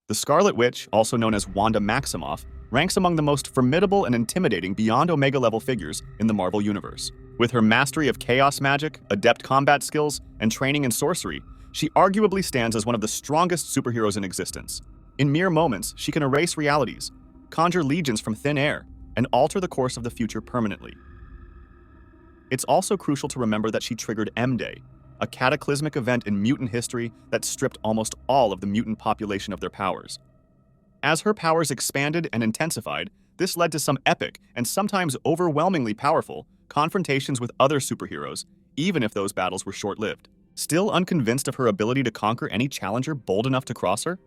The Scarlet Witch, also known as Wanda Maximoff, ranks among the most formidable and intimidating beyond Omega-level figures in the Marvel Universe. With her mastery of chaos magic, adept combat skills, and training in sorcery, she arguably stands as one of the strongest superheroes in existence. In mere moments, she can erase realities, conjure legions from thin air, and alter the course of the future permanently. It's also crucial to remember that she triggered M-Day, a cataclysmic event in mutant history that stripped almost all of the mutant population of their powers. As her powers expanded and intensified, this led to some epic and sometimes overwhelmingly powerful confrontations with other superheroes, even if those battles were short-lived. Still unconvinced of her ability to conquer any challenger bold enough to cross her?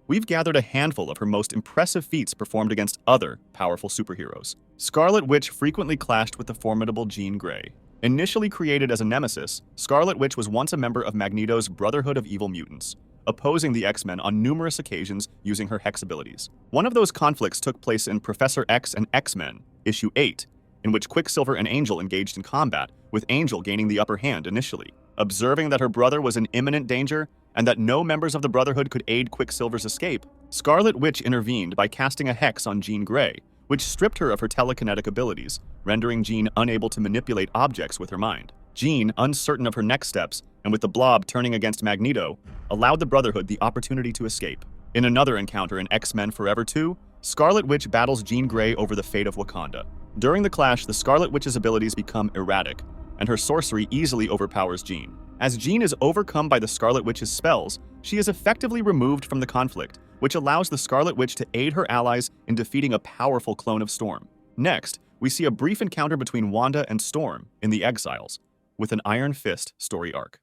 We've gathered a handful of her most impressive feats performed against other powerful superheroes. Scarlet Witch frequently clashed with the formidable Jean Grey. Initially created as a nemesis, Scarlet Witch was once a member of Magneto's Brotherhood of Evil Mutants, opposing the X-Men on numerous occasions using her hex abilities. One of those conflicts took place in Professor X and X-Men, issue 8, in which Quicksilver and Angel engaged in combat, with Angel gaining the upper hand initially. Observing that her brother was in imminent danger, and that no members of the Brotherhood could aid Quicksilver's escape, Scarlet Witch intervened by casting a hex on Jean Grey, which stripped her of her telekinetic abilities, rendering Jean unable to manipulate objects with her mind. Jean, uncertain of her next steps, and with the Blob turning against Magneto, allowed the Brotherhood the opportunity to escape. In another encounter in X-Men Forever 2, Scarlet Witch battles Jean Grey over the fate of Wakanda. During the clash, the Scarlet Witch's abilities become erratic, and her sorcery easily overpowers Jean. As Jean is overcome by the Scarlet Witch's spells, she is effectively removed from the conflict, which allows the Scarlet Witch to aid her allies in defeating a powerful clone of Storm. Next, we see a brief encounter between Wanda and Storm in The Exiles, with an Iron Fist story arc.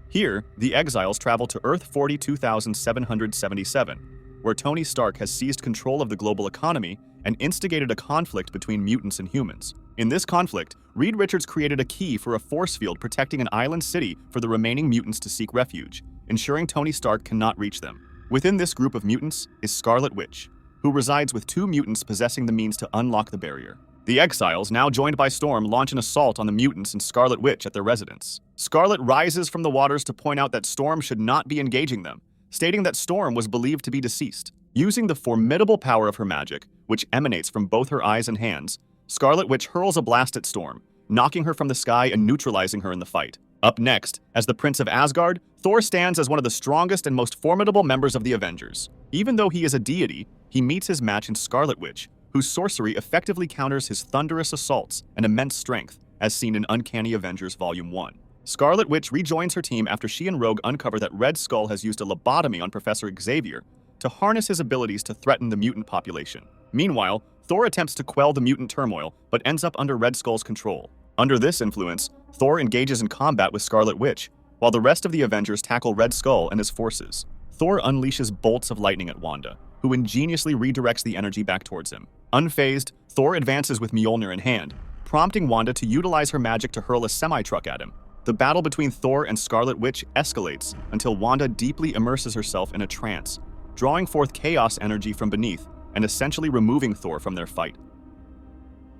Here, the Exiles travel to Earth 42,777, where Tony Stark has seized control of the global economy and instigated a conflict between mutants and humans. In this conflict, Reed Richards created a key for a force field protecting an island city for the remaining mutants to seek refuge, ensuring Tony Stark cannot reach them. Within this group of mutants is Scarlet Witch, who resides with 2 mutants possessing the means to unlock the barrier. The Exiles, now joined by Storm, launch an assault on the mutants and Scarlet Witch at their residence. Scarlet rises from the waters to point out that Storm should not be engaging them, stating that Storm was believed to be deceased. Using the formidable power of her magic, which emanates from both her eyes and hands, Scarlet Witch hurls a blast at Storm, knocking her from the sky and neutralizing her in the fight. Up next, as the Prince of Asgard, Thor stands as one of the strongest and most formidable members of the Avengers. Even though he is a deity, he meets his match in Scarlet Witch, whose sorcery effectively counters his thunderous assaults and immense strength, as seen in Uncanny Avengers Volume 1. Scarlet Witch rejoins her team after she and Rogue uncover that Red Skull has used a lobotomy on Professor Xavier to harness his abilities to threaten the mutant population. Meanwhile, Thor attempts to quell the mutant turmoil, but ends up under Red Skull's control. Under this influence, Thor engages in combat with Scarlet Witch, while the rest of the Avengers tackle Red Skull and his forces. Thor unleashes bolts of lightning at Wanda, who ingeniously redirects the energy back towards him. Unfazed, Thor advances with Mjolnir in hand, prompting Wanda to utilize her magic to hurl a semi-truck at him. The battle between Thor and Scarlet Witch escalates until Wanda deeply immerses herself in a trance, drawing forth chaos energy from beneath and essentially removing Thor from their fight.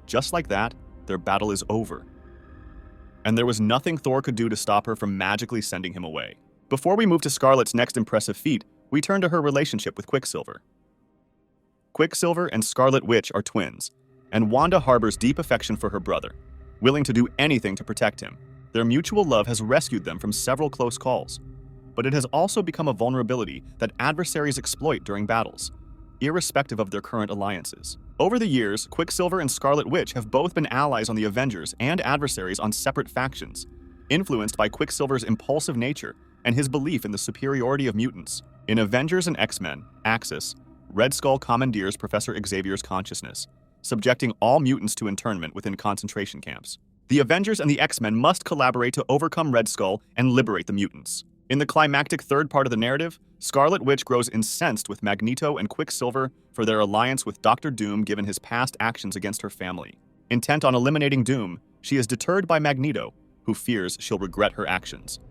Just like that, their battle is over. And there was nothing Thor could do to stop her from magically sending him away. Before we move to Scarlet's next impressive feat, we turn to her relationship with Quicksilver. Quicksilver and Scarlet Witch are twins, and Wanda harbors deep affection for her brother, willing to do anything to protect him. Their mutual love has rescued them from several close calls, but it has also become a vulnerability that adversaries exploit during battles, irrespective of their current alliances. Over the years, Quicksilver and Scarlet Witch have both been allies on the Avengers and adversaries on separate factions, influenced by Quicksilver's impulsive nature and his belief in the superiority of mutants. In Avengers and X-Men, Axis, Red Skull commandeers Professor Xavier's consciousness, subjecting all mutants to internment within concentration camps. The Avengers and the X-Men must collaborate to overcome Red Skull and liberate the mutants. In the climactic third part of the narrative, Scarlet Witch grows incensed with Magneto and Quicksilver for their alliance with Dr. Doom given his past actions against her family. Intent on eliminating Doom, she is deterred by Magneto, who fears she'll regret her actions.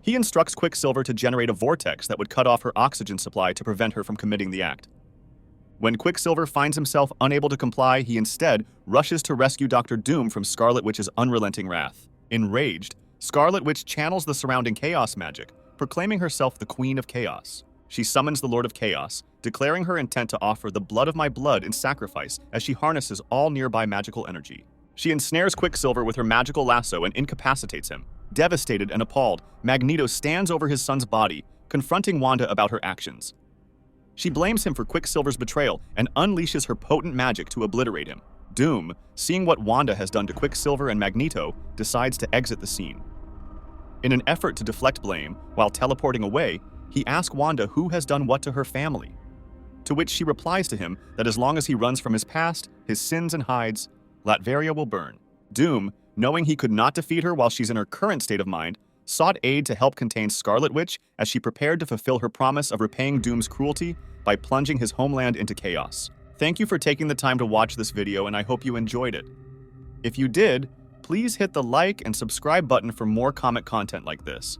He instructs Quicksilver to generate a vortex that would cut off her oxygen supply to prevent her from committing the act. When Quicksilver finds himself unable to comply, he instead rushes to rescue Dr. Doom from Scarlet Witch's unrelenting wrath. Enraged, Scarlet Witch channels the surrounding chaos magic, proclaiming herself the Queen of Chaos. She summons the Lord of Chaos, declaring her intent to offer the blood of my blood in sacrifice as she harnesses all nearby magical energy. She ensnares Quicksilver with her magical lasso and incapacitates him. Devastated and appalled, Magneto stands over his son's body, confronting Wanda about her actions. She blames him for Quicksilver's betrayal and unleashes her potent magic to obliterate him. Doom, seeing what Wanda has done to Quicksilver and Magneto, decides to exit the scene. In an effort to deflect blame, while teleporting away, he asks Wanda who has done what to her family. To which she replies to him that as long as he runs from his past, his sins and hides, Latveria will burn. Doom, knowing he could not defeat her while she's in her current state of mind, sought aid to help contain Scarlet Witch as she prepared to fulfill her promise of repaying Doom's cruelty by plunging his homeland into chaos. Thank you for taking the time to watch this video, and I hope you enjoyed it. If you did, please hit the like and subscribe button for more comic content like this.